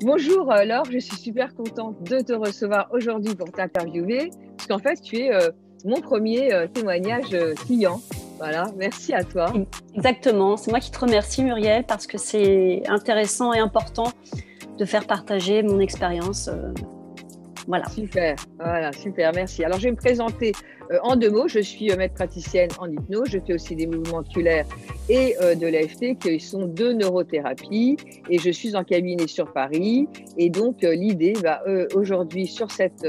Bonjour Laure, je suis super contente de te recevoir aujourd'hui pour t'interviewer, parce qu'en fait, tu es mon premier témoignage client. Voilà, merci à toi. Exactement, c'est moi qui te remercie Muriel parce que c'est intéressant et important de faire partager mon expérience. Voilà. Super, voilà, super, merci. Alors, je vais me présenter en deux mots. Je suis maître praticienne en hypnose. Je fais aussi des mouvements oculaires et de l'AFT, qui sont deux neurothérapies. Et je suis en cabinet sur Paris. Et donc, l'idée, aujourd'hui, sur cette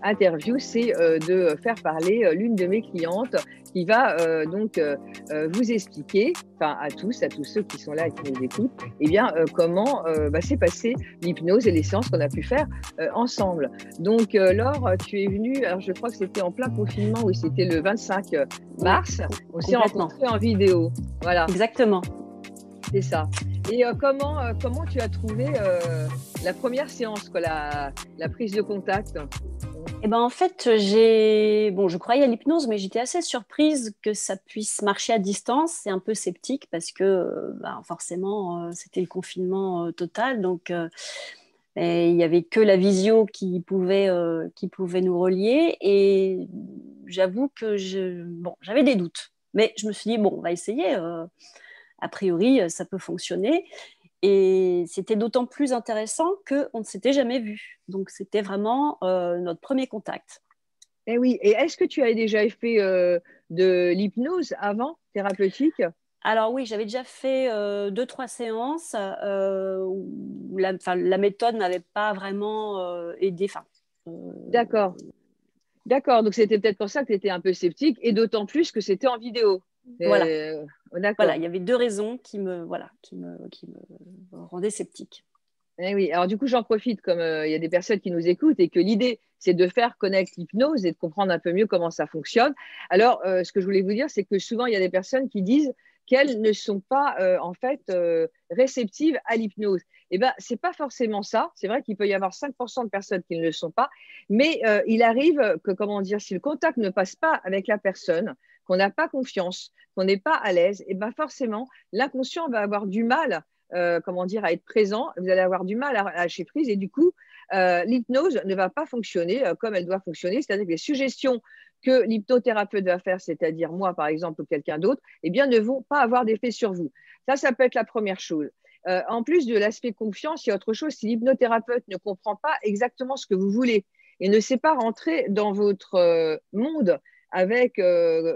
interview, c'est de faire parler l'une de mes clientes qui va vous expliquer, enfin à tous ceux qui sont là et qui nous écoutent, comment s'est passée l'hypnose et les séances qu'on a pu faire ensemble. Donc, Laure, tu es venue, alors je crois que c'était en plein confinement, oui, c'était le 25 mars. On s'est rencontrés en vidéo. Voilà. Exactement. C'est ça. Et comment tu as trouvé la première séance, quoi, la prise de contact? Eh ben, en fait, je croyais à l'hypnose, mais j'étais assez surprise que ça puisse marcher à distance. C'est un peu sceptique parce que forcément, c'était le confinement total. Donc, et il n'y avait que la visio qui pouvait nous relier. Et j'avoue que j'avais des doutes. Mais je me suis dit, bon, on va essayer. A priori, ça peut fonctionner. Et c'était d'autant plus intéressant qu'on ne s'était jamais vu. Donc, c'était vraiment notre premier contact. Eh oui. Et est-ce que tu avais déjà fait de l'hypnose avant, thérapeutique? Alors oui, j'avais déjà fait 2, 3 séances où la méthode ne m'avait pas vraiment aidée. D'accord. D'accord. Donc, c'était peut-être pour ça que tu étais un peu sceptique, et d'autant plus que c'était en vidéo. Voilà. D'accord. Voilà, il y avait deux raisons qui me rendaient sceptique. Eh oui, alors du coup, j'en profite comme il y a des personnes qui nous écoutent et que l'idée, c'est de faire connaître l'hypnose et de comprendre un peu mieux comment ça fonctionne. Alors, ce que je voulais vous dire, c'est que souvent, il y a des personnes qui disent qu'elles ne sont pas réceptives à l'hypnose. Eh bien, ce n'est pas forcément ça. C'est vrai qu'il peut y avoir 5% de personnes qui ne le sont pas, mais il arrive que, comment dire, si le contact ne passe pas avec la personne, qu'on n'a pas confiance, qu'on n'est pas à l'aise, et ben forcément, l'inconscient va avoir du mal à être présent, vous allez avoir du mal à lâcher prise et du coup, l'hypnose ne va pas fonctionner comme elle doit fonctionner, c'est-à-dire que les suggestions que l'hypnothérapeute va faire, c'est-à-dire moi par exemple ou quelqu'un d'autre, eh bien, ne vont pas avoir d'effet sur vous. Ça peut être la première chose. En plus de l'aspect confiance, il y a autre chose. Si l'hypnothérapeute ne comprend pas exactement ce que vous voulez et ne sait pas rentrer dans votre monde avec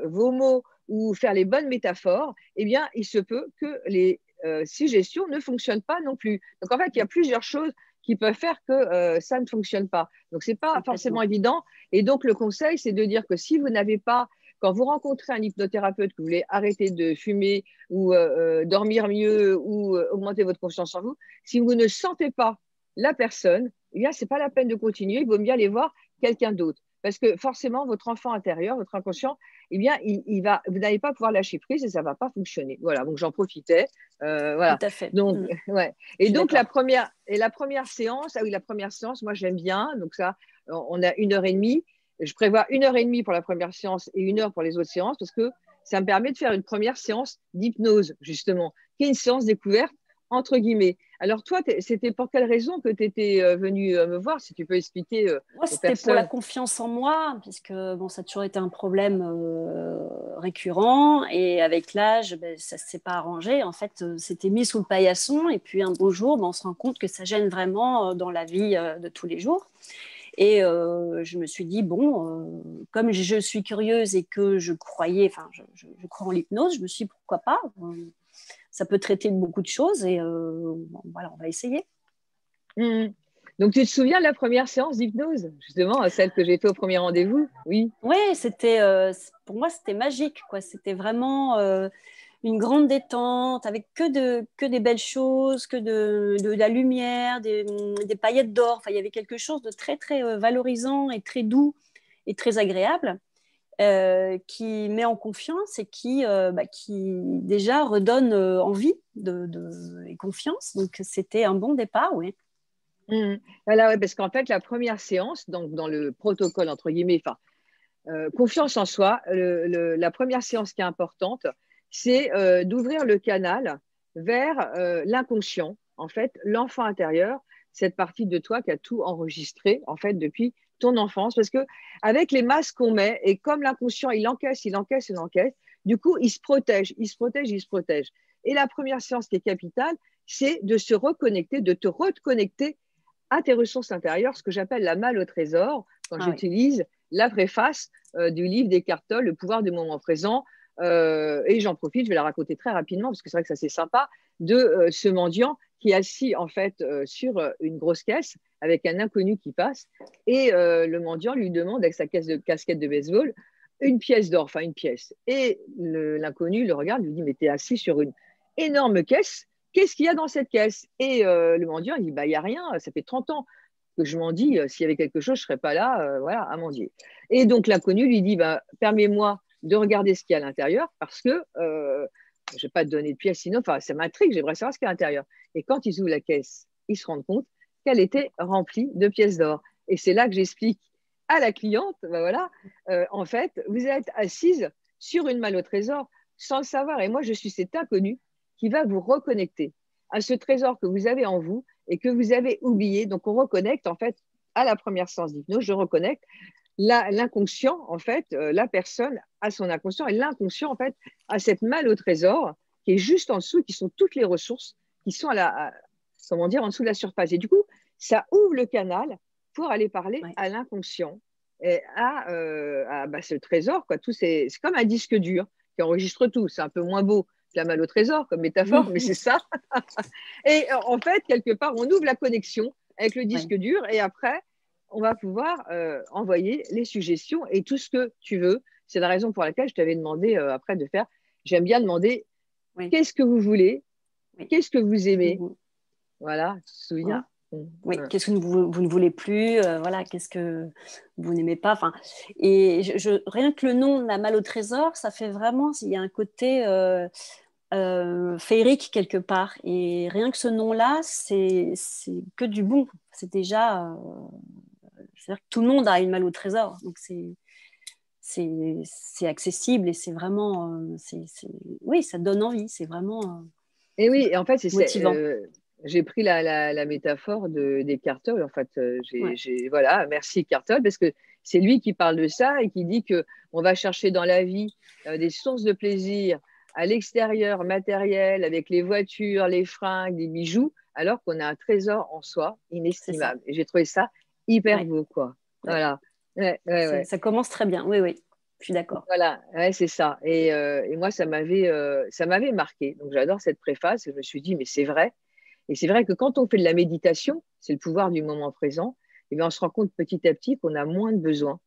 vos mots ou faire les bonnes métaphores, eh bien, il se peut que les suggestions ne fonctionnent pas non plus. Donc, en fait, il y a plusieurs choses qui peuvent faire que ça ne fonctionne pas. Donc, ce n'est pas forcément évident. Et donc, le conseil, c'est de dire que si vous n'avez pas, quand vous rencontrez un hypnothérapeute, que vous voulez arrêter de fumer ou dormir mieux ou augmenter votre confiance en vous, si vous ne sentez pas la personne, eh bien, ce n'est pas la peine de continuer. Il vaut mieux aller voir quelqu'un d'autre. Parce que forcément, votre enfant intérieur, votre inconscient, eh bien, vous n'allez pas pouvoir lâcher prise et ça ne va pas fonctionner. Voilà, donc j'en profitais. Voilà. Tout à fait. Donc, ouais. Et donc, la première séance, ah oui, la première séance, moi, j'aime bien. Donc, ça, on a 1 heure et demie. Je prévois 1 heure et demie pour la première séance et 1 heure pour les autres séances parce que ça me permet de faire une première séance d'hypnose, justement, qui est une séance découverte, entre guillemets. Alors, toi, c'était pour quelle raison que tu étais venu me voir, si tu peux expliquer Moi, aux c'était pour la personnes. confiance en moi, puisque ça a toujours été un problème récurrent. Et avec l'âge, ça ne s'est pas arrangé. En fait, c'était mis sous le paillasson. Et puis un beau jour, on se rend compte que ça gêne vraiment dans la vie de tous les jours. Et je me suis dit, comme je suis curieuse et que je croyais, je crois en l'hypnose, je me suis dit, pourquoi pas, ça peut traiter de beaucoup de choses. Et voilà, on va essayer. Mmh. Donc, tu te souviens de la première séance d'hypnose, justement, celle que j'ai fait au premier rendez-vous? Oui. Oui, pour moi, c'était magique, quoi. C'était vraiment une grande détente, avec que des belles choses, que de la lumière, des paillettes d'or. Enfin, il y avait quelque chose de très, très valorisant et très doux et très agréable qui met en confiance et qui déjà redonne envie et confiance. Donc, c'était un bon départ, oui. Mmh. Voilà, ouais, parce qu'en fait, la première séance, donc dans le protocole, entre guillemets, confiance en soi, la première séance qui est importante, c'est d'ouvrir le canal vers l'inconscient, en fait, l'enfant intérieur, cette partie de toi qui a tout enregistré, en fait, depuis ton enfance. Parce que avec les masques qu'on met, et comme l'inconscient, il encaisse, il encaisse, il encaisse, du coup, il se protège, il se protège, il se protège. Et la première séance qui est capitale, c'est de se reconnecter, de te reconnecter à tes ressources intérieures, ce que j'appelle la malle au trésor, quand j'utilise la préface du livre d'Eckhart Tolle, Le pouvoir du moment présent. Et j'en profite, je vais la raconter très rapidement, parce que c'est vrai que ça c'est sympa, de ce mendiant qui est assis en fait sur une grosse caisse avec un inconnu qui passe. Et le mendiant lui demande avec sa casquette de baseball une pièce d'or, enfin une pièce. Et l'inconnu le regarde, lui dit, mais tu es assis sur une énorme caisse, qu'est-ce qu'il y a dans cette caisse? Et le mendiant, il dit, bah, il n'y a rien, ça fait 30 ans que je mendie, s'il y avait quelque chose, je ne serais pas là voilà, à mendier. Et donc l'inconnu lui dit, bah, permets-moi de regarder ce qu'il y a à l'intérieur, parce que je ne vais pas te donner de pièces, sinon ça m'intrigue, j'aimerais savoir ce qu'il y a à l'intérieur. Et quand ils ouvrent la caisse, ils se rendent compte qu'elle était remplie de pièces d'or. Et c'est là que j'explique à la cliente, ben voilà, en fait, vous êtes assise sur une malle au trésor sans le savoir. Et moi, je suis cet inconnu qui va vous reconnecter à ce trésor que vous avez en vous et que vous avez oublié. Donc, on reconnecte, en fait, à la première séance d'hypnose, je reconnecte l'inconscient, en fait, la personne à son inconscient et l'inconscient, en fait, à cette malle au trésor qui est juste en dessous, qui sont toutes les ressources qui sont comment dire, en dessous de la surface. Et du coup, ça ouvre le canal pour aller parler à l'inconscient et à ce trésor, quoi. C'est comme un disque dur qui enregistre tout. C'est un peu moins beau que la malle au trésor comme métaphore, mais c'est ça. Et en fait, quelque part, on ouvre la connexion avec le disque dur et après, on va pouvoir envoyer les suggestions et tout ce que tu veux. C'est la raison pour laquelle je t'avais demandé après de faire. J'aime bien demander qu'est-ce que vous voulez, qu'est-ce que vous aimez. Voilà, tu te souviens? Oui, qu'est-ce que vous ne voulez plus, voilà, qu'est-ce que vous n'aimez pas. Enfin, et rien que le nom, la malle au trésor, ça fait vraiment, il y a un côté féerique quelque part. Et rien que ce nom-là, c'est que du bon. C'est déjà, c'est-à-dire que tout le monde a une malle au trésor. Donc c'est accessible et c'est vraiment, oui, ça donne envie. C'est vraiment et oui, et en fait, motivant. J'ai pris la métaphore d'Eckhart Tolle. En fait, voilà, merci Eckhart Tolle, parce que c'est lui qui parle de ça et qui dit qu'on va chercher dans la vie des sources de plaisir à l'extérieur, matériel, avec les voitures, les fringues, les bijoux, alors qu'on a un trésor en soi inestimable. Et j'ai trouvé ça hyper beau, quoi. Voilà. Ça commence très bien, oui, je suis d'accord. Voilà, c'est ça. Et moi, ça m'avait marqué. Donc, j'adore cette préface. Et je me suis dit, mais c'est vrai. Et c'est vrai que quand on fait de la méditation, c'est le pouvoir du moment présent, et bien on se rend compte petit à petit qu'on a moins de besoins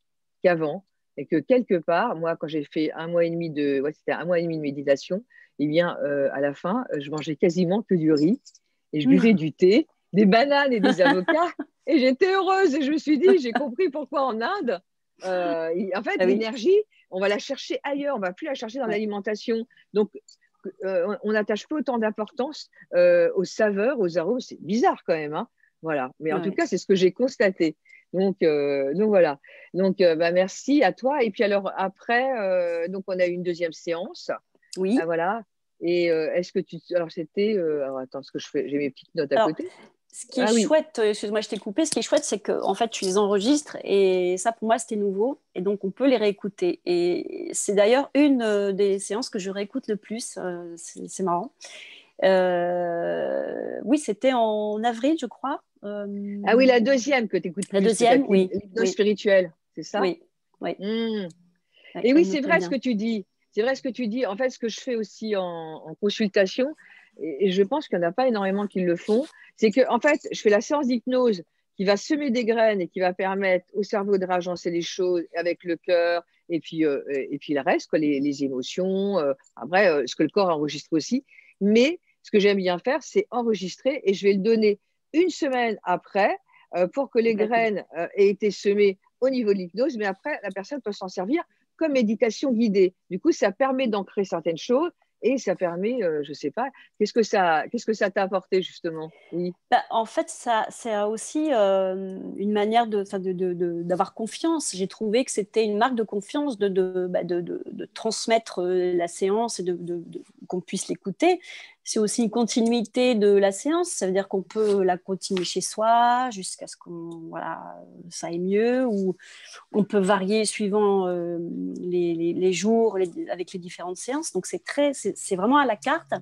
qu'avant. Et que quelque part, moi, quand j'ai fait c'était 1 mois et demi de méditation, et bien à la fin, je mangeais quasiment que du riz et je buvais du thé, des bananes et des avocats. Et j'étais heureuse. Et je me suis dit, j'ai compris pourquoi en Inde, en fait, l'énergie, on va la chercher ailleurs, on ne va plus la chercher dans l'alimentation. Donc, on n'attache pas autant d'importance aux saveurs, aux arômes. C'est bizarre quand même, hein, voilà. Mais en tout cas, c'est ce que j'ai constaté. Donc voilà. Donc merci à toi. Et puis alors après, donc on a eu une deuxième séance. Oui. Voilà. Et est-ce que alors c'était alors attends, ce que je fais, j'ai mes petites notes à côté. Ce qui est chouette, excuse-moi, je t'ai coupé, ce qui est chouette, c'est que en fait, tu les enregistres et ça, pour moi, c'était nouveau. Et donc, on peut les réécouter. Et c'est d'ailleurs une des séances que je réécoute le plus. C'est marrant. Oui, c'était en avril, je crois. Ah oui, la deuxième que tu écoutes. La deuxième, oui. L'hypnose spirituelle, c'est ça? Oui. Et oui, c'est vrai ce que tu dis. C'est vrai ce que tu dis. En fait, ce que je fais aussi en consultation, et je pense qu'il n'y en a pas énormément qui le font, c'est que en fait, je fais la séance d'hypnose qui va semer des graines et qui va permettre au cerveau de réagencer les choses avec le cœur et puis le reste, quoi, les émotions, après, ce que le corps enregistre aussi. Mais ce que j'aime bien faire, c'est enregistrer et je vais le donner une semaine après pour que les graines aient été semées au niveau de l'hypnose, mais après, la personne peut s'en servir comme méditation guidée. Du coup, ça permet d'ancrer certaines choses et ça permet, je ne sais pas, qu'est-ce que ça t'a apporté justement? Oui. En fait, c'est aussi une manière d'avoir confiance. J'ai trouvé que c'était une marque de confiance de transmettre la séance et de qu'on puisse l'écouter. C'est aussi une continuité de la séance. Ça veut dire qu'on peut la continuer chez soi jusqu'à ce voilà, ça aille mieux, ou on peut varier suivant les jours avec les différentes séances. Donc, c'est vraiment à la carte.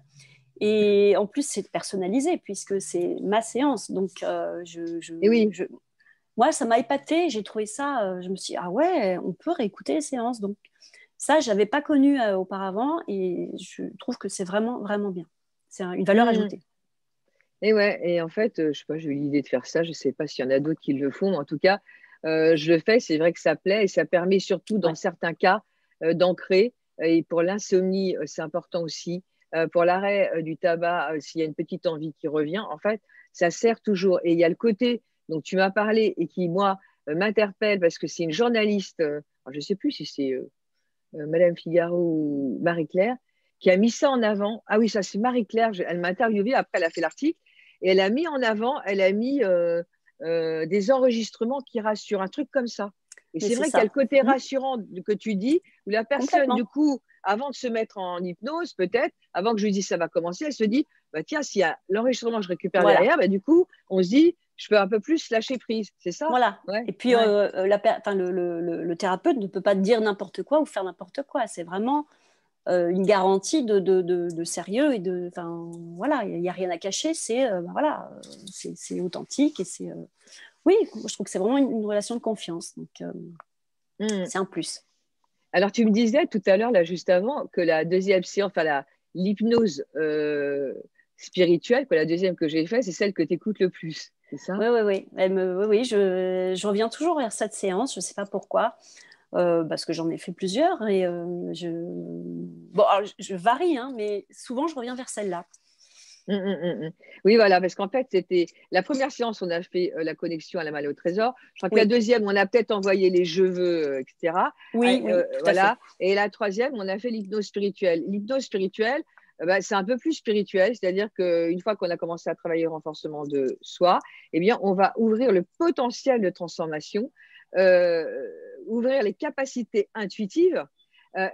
Et en plus, c'est personnalisé puisque c'est ma séance. Donc, Et oui. moi, ça m'a épatée. J'ai trouvé ça. Je me suis dit, ah ouais, on peut réécouter les séances. Donc, ça, je n'avais pas connu auparavant et je trouve que c'est vraiment, vraiment bien. C'est une valeur ajoutée. Et ouais, et en fait, je sais pas, j'ai eu l'idée de faire ça. Je sais pas s'il y en a d'autres qui le font, mais en tout cas, je le fais. C'est vrai que ça plaît et ça permet surtout, dans certains cas, d'ancrer. Et pour l'insomnie, c'est important aussi. Pour l'arrêt du tabac, s'il y a une petite envie qui revient, en fait, ça sert toujours. Et il y a le côté dont tu m'as parlé et qui, moi, m'interpelle parce que c'est une journaliste, je ne sais plus si c'est Madame Figaro ou Marie-Claire, qui a mis ça en avant. Ah oui, ça c'est Marie-Claire, elle m'a interviewée, après elle a fait l'article, et elle a mis en avant, elle a mis des enregistrements qui rassurent, un truc comme ça. Et c'est vrai qu'il y a le côté rassurant que tu dis, où la personne, du coup, avant de se mettre en hypnose, peut-être, avant que je lui dise ça va commencer, elle se dit, bah, tiens, s'il y a l'enregistrement que je récupère derrière, bah, du coup, on se dit, je peux un peu plus lâcher prise, c'est ça? Voilà. Et puis, le thérapeute ne peut pas te dire n'importe quoi ou faire n'importe quoi. C'est vraiment une garantie de sérieux et voilà, il n'y a rien à cacher. C'est voilà, c'est authentique et c'est oui, je trouve que c'est vraiment une relation de confiance. Donc, c'est un plus. Alors, tu me disais tout à l'heure, là, juste avant, que la deuxième séance, l'hypnose spirituelle, que la deuxième que j'ai faite, c'est celle que tu écoutes le plus. C'est ça? Oui. Je reviens toujours vers cette séance. Je ne sais pas pourquoi. Parce que j'en ai fait plusieurs. Et je varie, hein, mais souvent, je reviens vers celle-là. Oui, voilà, parce qu'en fait, c'était la première séance, on a fait la connexion à la malle au trésor. Je crois que la deuxième, on a peut-être envoyé les je veux, etc. Oui, voilà. Et la troisième, on a fait l'hypnose spirituelle. L'hypnose spirituelle, c'est un peu plus spirituel, c'est-à-dire qu'une fois qu'on a commencé à travailler le renforcement de soi, eh bien, on va ouvrir le potentiel de transformation, ouvrir les capacités intuitives,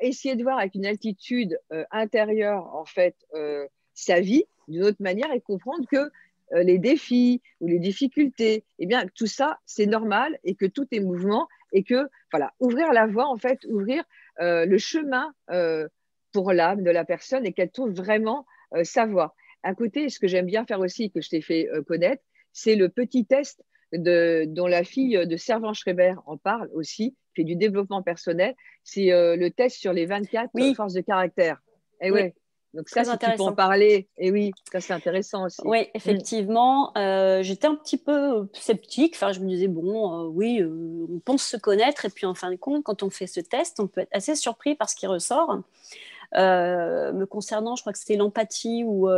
essayer de voir avec une altitude intérieure, en fait, sa vie d'une autre manière et comprendre que les défis ou les difficultés, eh bien, tout ça, c'est normal et que tout est mouvement et que, voilà, ouvrir la voie, en fait, ouvrir le chemin pour l'âme de la personne et qu'elle trouve vraiment sa voie. À côté, ce que j'aime bien faire aussi, que je t'ai fait connaître, c'est le petit test dont la fille de Servan-Schreiber en parle aussi, fait du développement personnel. C'est le test sur les 24 forces de caractère. Et ouais. Donc ça, si tu peux en parler, et oui, ça c'est intéressant aussi. Oui, effectivement, j'étais un petit peu sceptique. Enfin, je me disais, bon, oui, on pense se connaître, et puis en fin de compte, quand on fait ce test, on peut être assez surpris par ce qui ressort. Me concernant, je crois que c'était l'empathie ou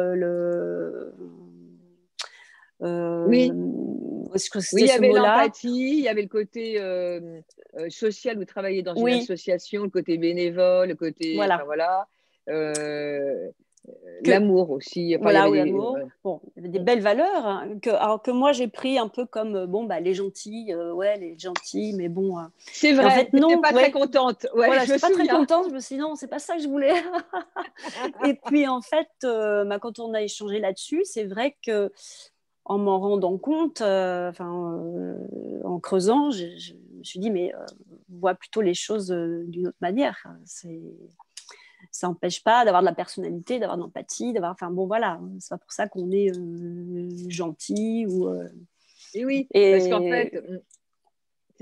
oui, il y avait l'empathie, il y avait le côté social, vous travaillez dans une association, le côté bénévole, le côté... Voilà. L'amour aussi. L'amour. Bon, il y avait des belles valeurs, hein, alors que moi j'ai pris un peu comme les gentils, les gentils, mais bon. C'est vrai. En fait, non. Pas très contente. Voilà, je suis pas très contente. Je me suis dit non, c'est pas ça que je voulais. Et puis en fait, quand on a échangé là-dessus, c'est vrai que en m'en rendant compte, en creusant, je me suis dit mais vois plutôt les choses d'une autre manière. Ça n'empêche pas d'avoir de la personnalité, d'avoir de l'empathie, voilà, c'est pas pour ça qu'on est gentil ou. Et oui, parce qu'en fait.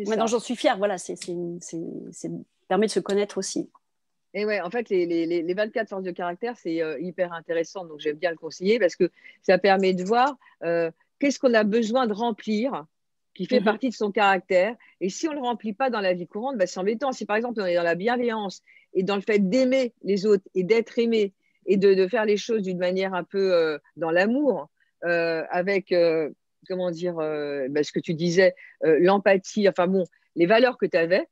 Maintenant, j'en suis fière, voilà, c'est permet de se connaître aussi. Et ouais, en fait, les 24 forces de caractère, c'est hyper intéressant, donc j'aime bien le conseiller parce que ça permet de voir qu'est-ce qu'on a besoin de remplir qui fait partie de son caractère. Et si on ne le remplit pas dans la vie courante, c'est embêtant. Si par exemple on est dans la bienveillance et dans le fait d'aimer les autres et d'être aimé et de faire les choses d'une manière un peu dans l'amour, avec, comment dire, ce que tu disais, l'empathie, les valeurs que tu avais,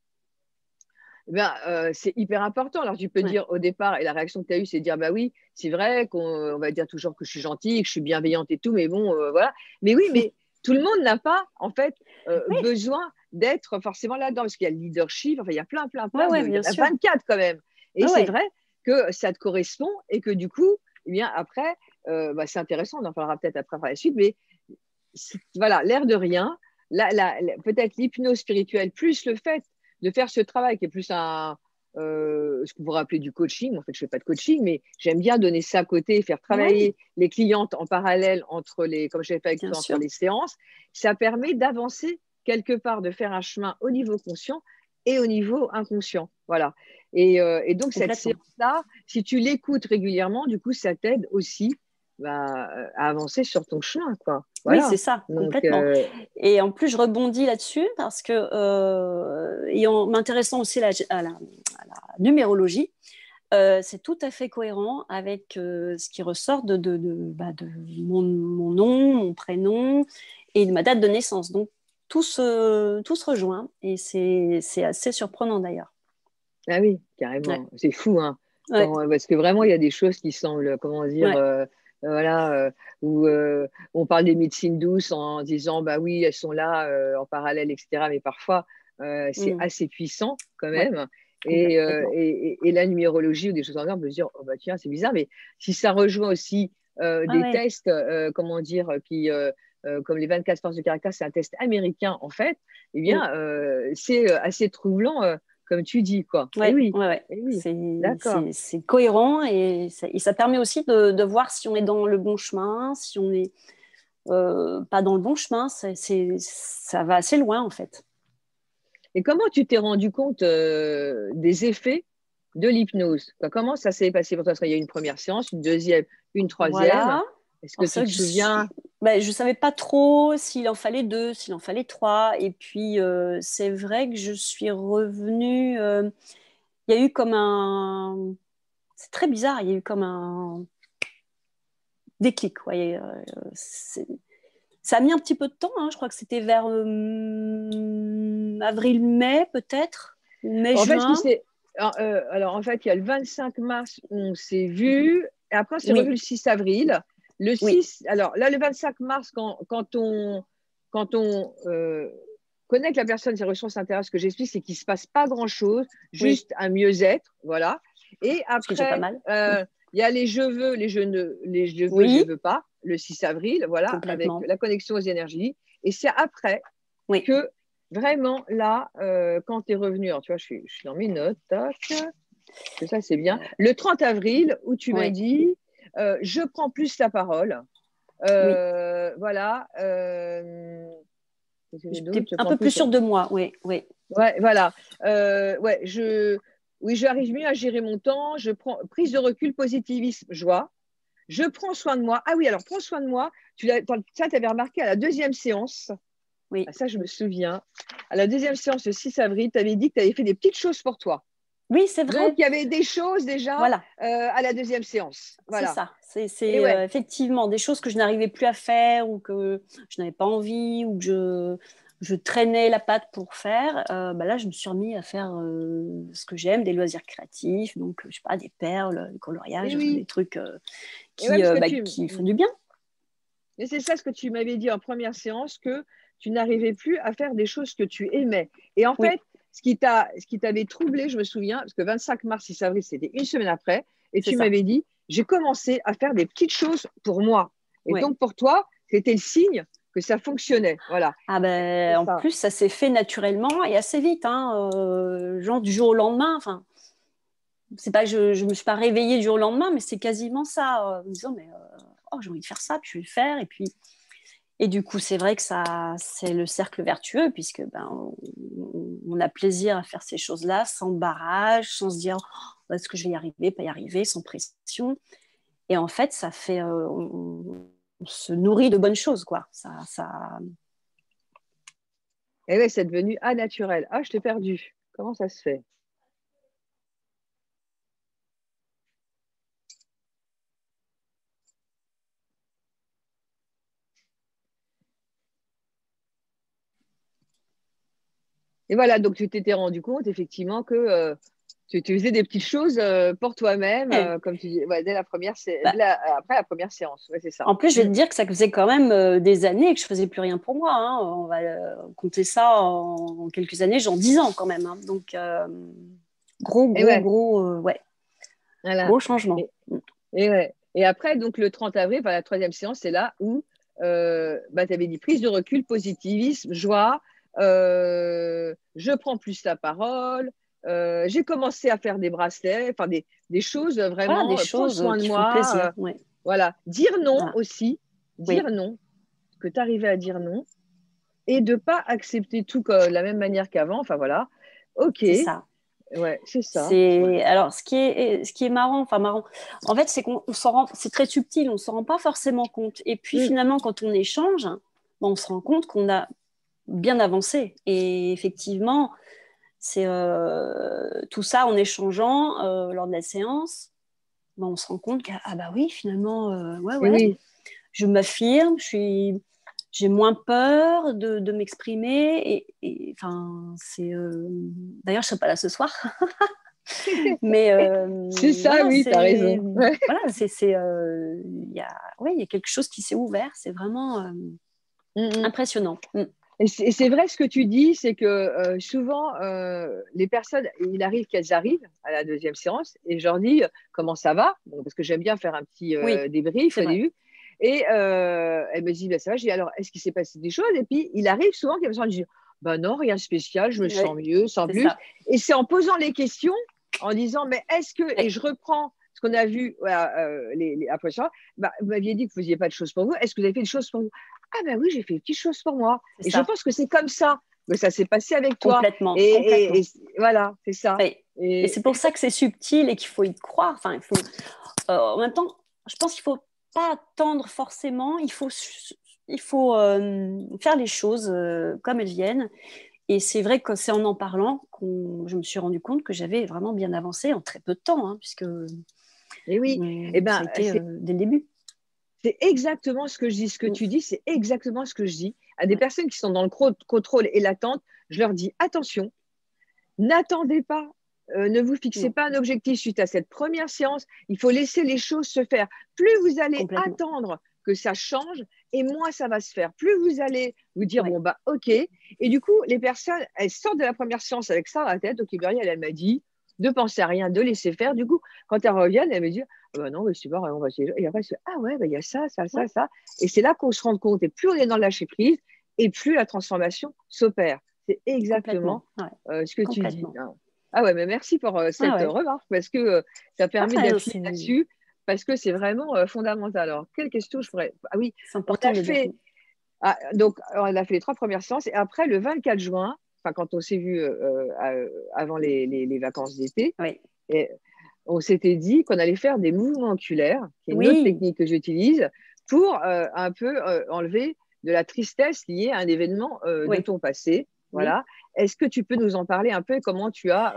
c'est hyper important. Alors, tu peux dire au départ, et la réaction que tu as eue, c'est de dire, bah oui, c'est vrai qu'on va dire toujours que je suis gentille, que je suis bienveillante et tout, mais bon, voilà. Mais oui, mais tout le monde n'a pas, en fait, besoin d'être forcément là-dedans, parce qu'il y a le leadership, il y a plein, il y en a 24 quand même. Et c'est vrai que ça te correspond et que du coup, eh bien, après, c'est intéressant, on en parlera peut-être après par la suite, mais voilà, l'air de rien, peut-être l'hypnose spirituelle, plus le fait de faire ce travail qui est plus ce qu'on pourrait appeler du coaching. En fait, je ne fais pas de coaching, mais j'aime bien donner ça à côté, faire travailler les clientes en parallèle comme je l'ai fait avec toi, entre les séances. Ça permet d'avancer quelque part, de faire un chemin au niveau conscient et au niveau inconscient. Voilà. Et donc, cette séance-là, si tu l'écoutes régulièrement, du coup, ça t'aide aussi à avancer sur ton chemin, quoi. Voilà. Oui, c'est ça, donc, complètement. Et en plus, je rebondis là-dessus parce que, et en m'intéressant aussi à la numérologie, c'est tout à fait cohérent avec ce qui ressort de mon nom, mon prénom et de ma date de naissance. Donc, tout se rejoint et c'est assez surprenant d'ailleurs. Ah oui, carrément. Ouais. C'est fou, hein. Parce que vraiment, il y a des choses qui semblent, comment dire, où on parle des médecines douces en disant, bah oui, elles sont là en parallèle, etc. Mais parfois, c'est assez puissant quand même. Et la numérologie ou des choses comme ça, on peut se dire, oh, bah tiens, c'est bizarre. Mais si ça rejoint aussi des tests, comment dire, comme les 24 forces de caractère, c'est un test américain en fait, eh bien, c'est assez troublant. Comme tu dis, quoi. Oui. C'est cohérent et ça permet aussi de voir si on est dans le bon chemin, si on n'est pas dans le bon chemin. Ça va assez loin, en fait. Et comment tu t'es rendu compte des effets de l'hypnose? Comment ça s'est passé pour toi? Parce qu'il y a une première séance, une deuxième, une troisième. Voilà. Est-ce que tu te souviens? Je ne savais pas trop s'il en fallait 2, s'il en fallait 3. Et puis, c'est vrai que je suis revenue. Il y a eu comme un. C'est très bizarre, il y a eu comme un déclic. Ouais. Ça a mis un petit peu de temps, hein. Je crois que c'était vers avril-mai, peut-être. Mai-juin. Alors, en fait, il y a le 25 mars où on s'est vu. Et après, on s'est revu le 6 avril. Le 6, alors là, le 25 mars, quand on connecte la personne, ses ressources intérieures, ce que j'explique, c'est qu'il ne se passe pas grand-chose, juste un mieux-être, voilà. Et après, il y a les je veux, je veux pas, le 6 avril, voilà, avec la connexion aux énergies. Et c'est après que vraiment, là, quand tu es revenu, alors tu vois, je suis dans mes notes, tac, que ça c'est bien. Le 30 avril, où tu m'as dit, je prends plus la parole. Voilà. J'étais un peu plus sûre de moi, oui. Ouais, voilà. J'arrive mieux à gérer mon temps. Je prends prise de recul, positivisme, joie. Je prends soin de moi. Ah oui, alors prends soin de moi. Ça, tu avais remarqué à la deuxième séance. Oui. Ah, ça, je me souviens. À la deuxième séance, le 6 avril, tu avais dit que tu avais fait des petites choses pour toi. Oui, c'est vrai. Donc, il y avait des choses déjà à la deuxième séance. Voilà. C'est ça. C'est effectivement des choses que je n'arrivais plus à faire ou que je n'avais pas envie ou que je traînais la patte pour faire. Là, je me suis remis à faire ce que j'aime, des loisirs créatifs. Donc, je sais pas, des perles, des coloriages, des trucs qui font du bien. Et c'est ça ce que tu m'avais dit en première séance, que tu n'arrivais plus à faire des choses que tu aimais. Et en fait, ce qui t'avait troublé, je me souviens, parce que 25 mars, 6 avril, c'était une semaine après, et tu m'avais dit, j'ai commencé à faire des petites choses pour moi. Et donc, pour toi, c'était le signe que ça fonctionnait. Voilà. En plus, ça s'est fait naturellement et assez vite, hein, genre du jour au lendemain. Enfin, c'est pas, je me suis pas réveillée du jour au lendemain, mais c'est quasiment ça, en me disant, mais j'ai envie de faire ça, puis je vais le faire, et du coup, c'est vrai que c'est le cercle vertueux, puisque on a plaisir à faire ces choses-là sans barrage, sans se dire est-ce que je vais y arriver, pas y arriver, sans pression. Et en fait, ça fait, on se nourrit de bonnes choses, quoi. Et ouais, c'est devenu naturel. Ah, je t'ai perdu. Comment ça se fait? Et voilà, donc tu t'étais rendu compte effectivement que tu faisais des petites choses pour toi-même, comme tu dis, dès la première, après la première séance. Ouais, c'est ça. En plus, je vais te dire que ça faisait quand même des années que je ne faisais plus rien pour moi. Hein. On va compter ça en quelques années, genre 10 ans quand même. Hein. Donc, gros, ouais. Voilà. Gros changement. Et après, donc le 30 avril, la troisième séance, c'est là où tu avais dit prise de recul, positivisme, joie, je prends plus la parole, j'ai commencé à faire des bracelets, enfin des choses Voilà, vraiment, des prendre choses soin de qui font moi. plaisir. Ouais. Voilà. Dire non Voilà. aussi, dire Oui, non, que tu arrivais à dire non et de ne pas accepter tout de la même manière qu'avant. Enfin voilà. Ok, c'est ça. ouais, c'est ça. Ouais. Alors ce qui est marrant, enfin marrant, en fait, c'est qu'on s'en rend, c'est très subtil, on s'en rend pas forcément compte. Et puis Mm. finalement, quand on échange, on se rend compte qu'on a bien avancé. Et effectivement, c'est tout ça en échangeant lors de la séance, on se rend compte qu'ah bah oui, finalement, Et ouais, oui. je m'affirme, j'ai moins peur de m'exprimer. Enfin, c'est d'ailleurs, je serai pas là ce soir. Mais C'est ça, voilà, oui, tu as raison. Ouais. voilà, ouais, il y a quelque chose qui s'est ouvert. C'est vraiment Mm, mm. impressionnant. Et c'est vrai ce que tu dis, c'est que souvent, les personnes, il arrive qu'elles arrivent à la deuxième séance et je leur dis comment ça va, bon, parce que j'aime bien faire un petit Oui, débrief c'est au vrai. début. Et elle me dit, bah, ça va. Je dis, alors, est-ce qu'il s'est passé des choses? Et puis, il arrive souvent qu'il me dit, bah non, rien de spécial, je me Oui, sens mieux, sans c'est plus. ça. Et c'est en posant les questions, en disant, mais est-ce que, et Oui, je reprends ce qu'on a vu voilà, après ça, bah, vous m'aviez dit que vous n'faisiez pas de choses pour vous, est-ce que vous avez fait des choses pour vous? Ah ben oui, j'ai fait des petites choses pour moi. c'est Et je ça. pense que c'est comme ça que ça s'est passé avec toi. Complètement, Et complètement. voilà, c'est ça. Oui. Et Et c'est pour ça que c'est subtil et qu'il faut y croire. Enfin, en même temps, je pense qu'il faut pas attendre forcément. Il faut faire les choses comme elles viennent. Et c'est vrai que c'est en parlant que je me suis rendu compte que j'avais vraiment bien avancé en très peu de temps, puisque et oui, et ça a ben, été dès le début. c'est exactement ce que je dis. Ce que Mm. tu dis, c'est exactement ce que je dis. À des personnes qui sont dans le contrôle et l'attente, je leur dis attention, n'attendez pas, ne vous fixez Non, pas un objectif suite à cette première séance. Il faut laisser les choses se faire. Plus vous allez complètement. attendre que ça change, et moins ça va se faire. Plus vous allez vous dire, Ouais, bon, bah, OK. Et du coup, les personnes, elles sortent de la première séance avec ça dans la tête. Donc, Muriel, elle m'a dit de penser à rien, de laisser faire. Du coup, quand elles reviennent, elles me disent, ah bah non, mais c'est pas, on va essayer. Et après, ah ouais, bah, il y a ça, ça, ça, ouais, ça. Et c'est là qu'on se rend compte. Et plus on est dans le lâcher prise, et plus la transformation s'opère. C'est exactement complètement. Ouais, ce que tu dis. complètement. Ah ouais, mais merci pour Ah cette ouais. remarque parce que ça Ah, permet enfin, d'appuyer là-dessus parce que c'est vraiment fondamental. Alors, quelle question je pourrais… Ah oui, c'est on important a de le dire. fait, donc, on a fait les 3 premières séances et après, le 24 juin, enfin, quand on s'est vu avant les vacances d'été, Oui, et on s'était dit qu'on allait faire des mouvements oculaires, qui est une autre oui, technique que j'utilise, pour un peu enlever de la tristesse liée à un événement de oui, ton passé. oui. Voilà. Est-ce que tu peux nous en parler un peu et comment tu as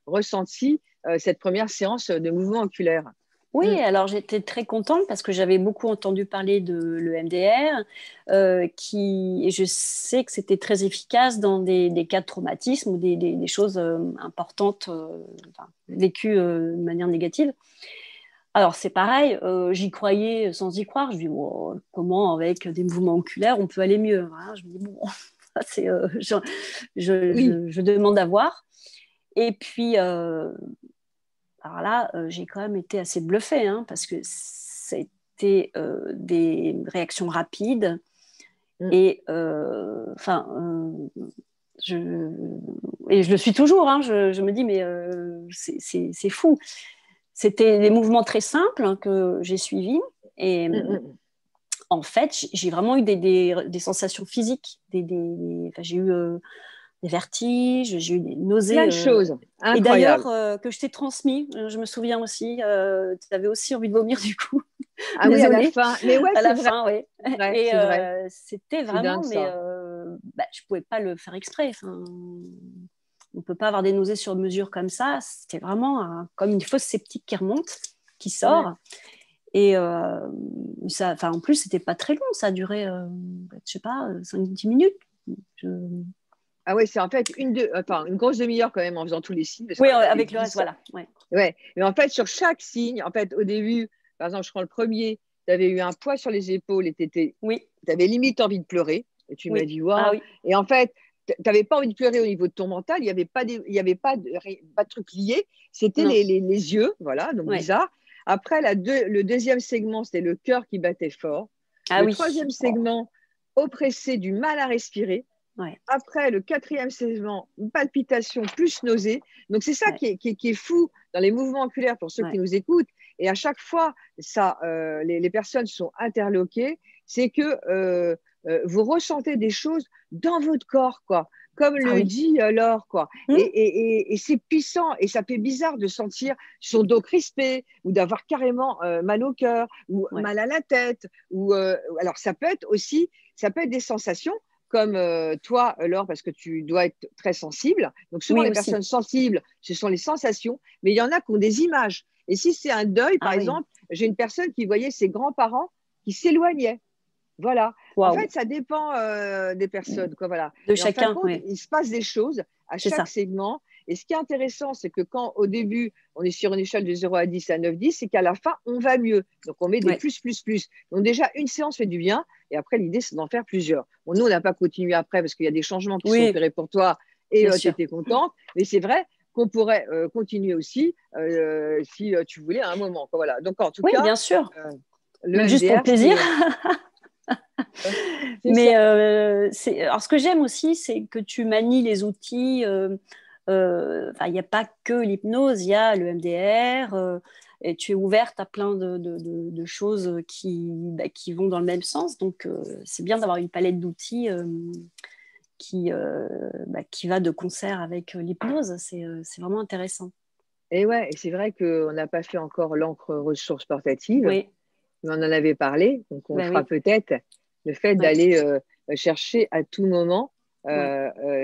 ressenti cette première séance de mouvement oculaire? Oui, Mm. alors j'étais très contente parce que j'avais beaucoup entendu parler de l'EMDR, et je sais que c'était très efficace dans des cas de traumatisme ou des choses importantes, enfin, vécues de manière négative. Alors c'est pareil, j'y croyais sans y croire. Je me dis, wow, comment avec des mouvements oculaires on peut aller mieux, hein. Je me dis, bon, c'est, Oui, je demande à voir. Et puis, alors là, j'ai quand même été assez bluffée, parce que c'était des réactions rapides mm. et enfin, je, et je le suis toujours. Je me dis, mais c'est fou. C'était des mouvements très simples que j'ai suivis et Mm, mm. en fait, j'ai vraiment eu des sensations physiques. Enfin, j'ai eu des vertiges, j'ai eu des Plein nausées. de choses Et d'ailleurs, incroyables. que je t'ai transmis, je me souviens aussi, tu avais aussi envie de vomir du coup. Ah oui, à la Désolée, fin. Mais ouais, à c'est la vrai, fin, oui. c'est vrai, Et c'est vrai. c'était C'est vraiment, dingue mais ça. je ne pouvais pas le faire exprès. Enfin, on ne peut pas avoir des nausées sur mesure comme ça. C'était vraiment comme une fosse septique qui remonte, qui Ouais. sort. Et ça, enfin, en plus, c'était pas très long. Ça a duré, je sais pas, 5-10 minutes. Je... Ah ouais, c'est en fait enfin, une grosse demi-heure quand même en faisant tous les signes parce Oui, qu'on en avait avec le reste, 10. voilà. Ouais. Ouais. Mais en fait, sur chaque signe, en fait, au début, par exemple, je prends le premier, tu avais eu un poids sur les épaules et tu Oui, avais limite envie de pleurer. Et tu m'as oui. dit, Ah waouh. oui, Et en fait, n'avais pas envie de pleurer au niveau de ton mental, il n'y avait pas pas de truc lié, c'était les yeux, voilà, donc bizarre. Après, le deuxième segment, c'était le cœur qui battait fort. Ah, le troisième segment, oppressé, du mal à respirer. Après, le quatrième segment, palpitation plus nausée. Donc, c'est ça qui est fou dans les mouvements oculaires pour ceux qui nous écoutent. Et à chaque fois, les personnes sont interloquées. C'est que vous ressentez des choses dans votre corps, quoi. Comme le dit Laure, quoi. Et c'est puissant. Et ça fait bizarre de sentir son dos crispé ou d'avoir carrément mal au cœur ou mal à la tête. Alors, ça peut être des sensations comme toi, Laure, parce que tu dois être très sensible. Donc, souvent, les personnes sensibles, ce sont les sensations, mais il y en a qui ont des images. Et si c'est un deuil, par exemple, j'ai une personne qui voyait ses grands-parents qui s'éloignaient. Voilà. En fait, ça dépend des personnes. Quoi, voilà. De chacun. Il se passe des choses à chaque segment. Et ce qui est intéressant, c'est que quand, au début, on est sur une échelle de 0 à 10 à 9, 10, c'est qu'à la fin, on va mieux. Donc, on met des plus. Donc, déjà, une séance fait du bien. Et après, l'idée, c'est d'en faire plusieurs. Bon, nous, on n'a pas continué après parce qu'il y a des changements qui sont opérés pour toi et tu étais contente. Mais c'est vrai qu'on pourrait continuer aussi si tu voulais à un moment. Quoi, voilà. Donc, en tout cas, bien sûr. Juste pour le plaisir. Mais alors, ce que j'aime aussi, c'est que tu manies les outils. Il n'y a pas que l'hypnose, il y a le MDR. Et tu es ouverte à plein de choses qui vont dans le même sens. Donc, c'est bien d'avoir une palette d'outils qui va de concert avec l'hypnose. C'est vraiment intéressant. Et c'est vrai qu'on n'a pas fait encore l'encre ressource portative, mais on en avait parlé. Donc, on fera peut-être le fait d'aller chercher à tout moment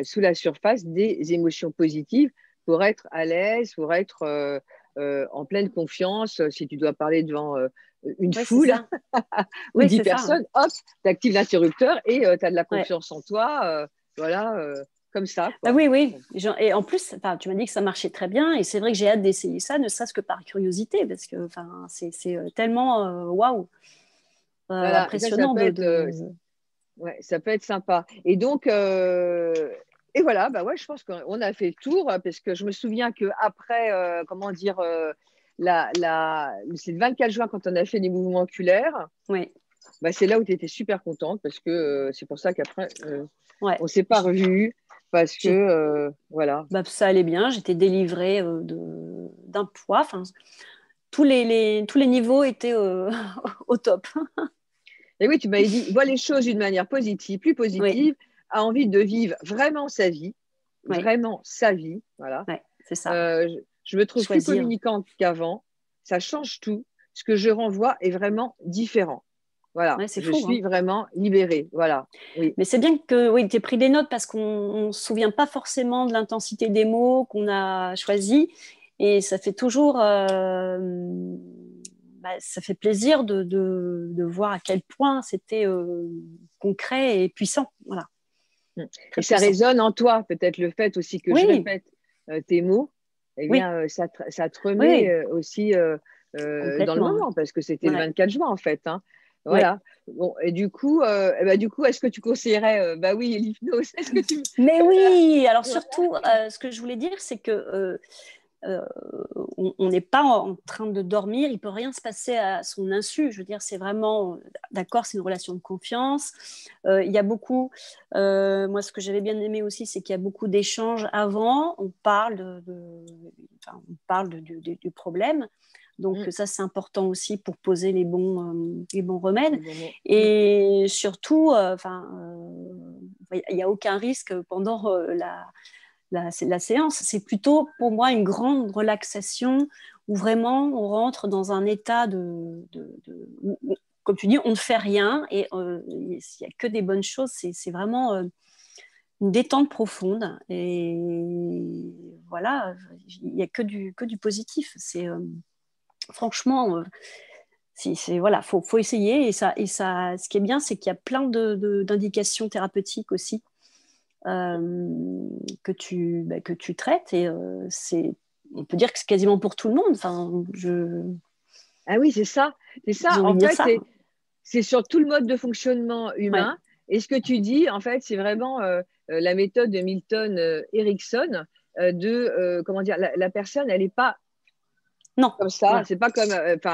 sous la surface des émotions positives pour être à l'aise, pour être en pleine confiance. Si tu dois parler devant une foule ou 10 personnes, hop, tu actives l'interrupteur et tu as de la confiance en toi. Comme ça. Oui. Et en plus, tu m'as dit que ça marchait très bien et c'est vrai que j'ai hâte d'essayer ça, ne serait-ce que par curiosité, parce que c'est tellement waouh, impressionnant. Ça peut être sympa. Et donc, et voilà, je pense qu'on a fait le tour, parce que je me souviens qu'après, c'est le 24 juin quand on a fait les mouvements oculaires. C'est là où tu étais super contente, parce que c'est pour ça qu'après, on ne s'est pas revus. Parce que, voilà. Ça allait bien, j'étais délivrée d'un poids. Tous les niveaux étaient au top. Et oui, tu m'avais dit, vois les choses d'une manière positive, plus positive, a envie de vivre vraiment sa vie. Vraiment sa vie. Voilà. C'est ça. Je me trouve plus communicante qu'avant. Ça change tout. Ce que je renvoie est vraiment différent. Voilà, je suis vraiment libérée. Voilà. Mais c'est bien que tu aies pris des notes, parce qu'on ne se souvient pas forcément de l'intensité des mots qu'on a choisis. Et ça fait toujours ça fait plaisir de voir à quel point c'était concret et puissant. Voilà. Et ça résonne en toi, peut-être le fait aussi que je répète tes mots, ça te remet aussi dans le moment, parce que c'était le 24 juin en fait. Hein. Voilà. Bon, et du coup, est-ce que tu conseillerais l'hypnose? Mais oui, alors surtout, ce que je voulais dire, c'est que on n'est pas en train de dormir, il ne peut rien se passer à son insu. Je veux dire, c'est vraiment, d'accord, c'est une relation de confiance. Il y a beaucoup, moi ce que j'avais bien aimé aussi, c'est qu'il y a beaucoup d'échanges avant, on parle du problème. Donc ça, c'est important aussi pour poser les bons remèdes. Et surtout, il n'y a aucun risque pendant la séance. C'est plutôt pour moi une grande relaxation où vraiment on rentre dans un état où, comme tu dis, on ne fait rien et il n'y a que des bonnes choses. C'est vraiment une détente profonde. Et voilà, il n'y a que du positif. C'est... franchement, faut essayer, et ça, ce qui est bien, c'est qu'il y a plein d'indications thérapeutiques aussi que tu traites, et on peut dire que c'est quasiment pour tout le monde. Ah oui, c'est ça. En fait, c'est sur tout le mode de fonctionnement humain. Et ce que tu dis, en fait, c'est vraiment la méthode de Milton Erickson comment dire, la personne, elle n'est pas non, comme ça. Voilà. C'est pas comme,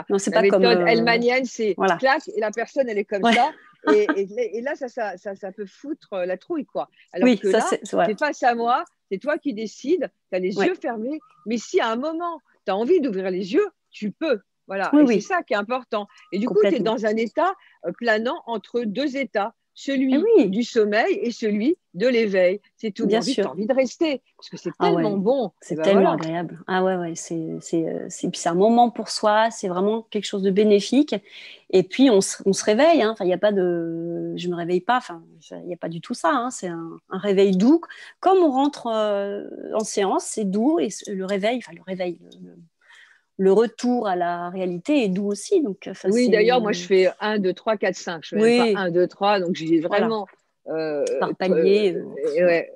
non, c'est la pas méthode comme, hellmanienne, c'est voilà. clac et la personne, elle est comme Ouais. ça. Et là, ça peut foutre la trouille, quoi. Alors Oui, que ça, là, voilà. c'est face à moi, c'est toi qui décides, tu as les Ouais. yeux fermés, mais si à un moment, tu as envie d'ouvrir les yeux, tu peux. Voilà. Oui, Et oui. c'est ça qui est important. Et du coup, tu es Complètement. dans un état planant entre deux états, celui oui. du sommeil et celui de l'éveil. C'est tout. Bien Tu sûr. as envie de rester, parce que c'est Ah tellement ouais. bon. C'est Ben tellement voilà. agréable. Ah ouais, puis c'est un moment pour soi, c'est vraiment quelque chose de bénéfique. Et puis on se réveille, hein. Enfin, il y a pas de, je me réveille pas. Enfin, il n'y a pas du tout ça, hein. C'est un réveil doux. Comme on rentre en séance, c'est doux et le réveil, le retour à la réalité est doux aussi. Donc, Oui, d'ailleurs, moi, je fais 1, 2, 3, 4, 5. Je ne fais même pas oui, 1, 2, 3. Donc, j'ai voilà, vraiment. par palier. Ouais,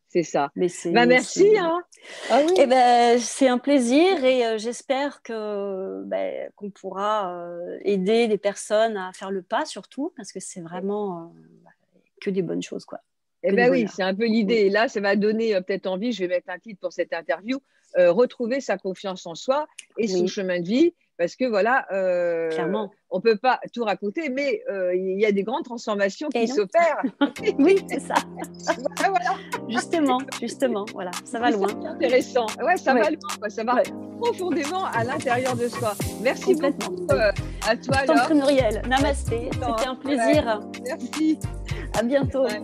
c'est ça. Mais Ben, merci. Hein. Ah oui. Eh ben, c'est un plaisir et j'espère qu'on pourra aider les personnes à faire le pas, surtout, parce que c'est vraiment que des bonnes choses, quoi. Eh bien oui, c'est un peu l'idée. Et là, ça va donner peut-être envie, je vais mettre un titre pour cette interview, retrouver sa confiance en soi et son chemin de vie. Parce que voilà, clairement, on ne peut pas tout raconter, mais il y a des grandes transformations qui s'opèrent. Oui, c'est ça. Voilà. Justement, voilà, ça va loin. C'est intéressant. Ouais, ça va loin, quoi. Ça va profondément à l'intérieur de soi. Merci beaucoup à toi. Je t'en prie, Muriel. Namasté. C'était un plaisir. Merci. À bientôt. Ouais.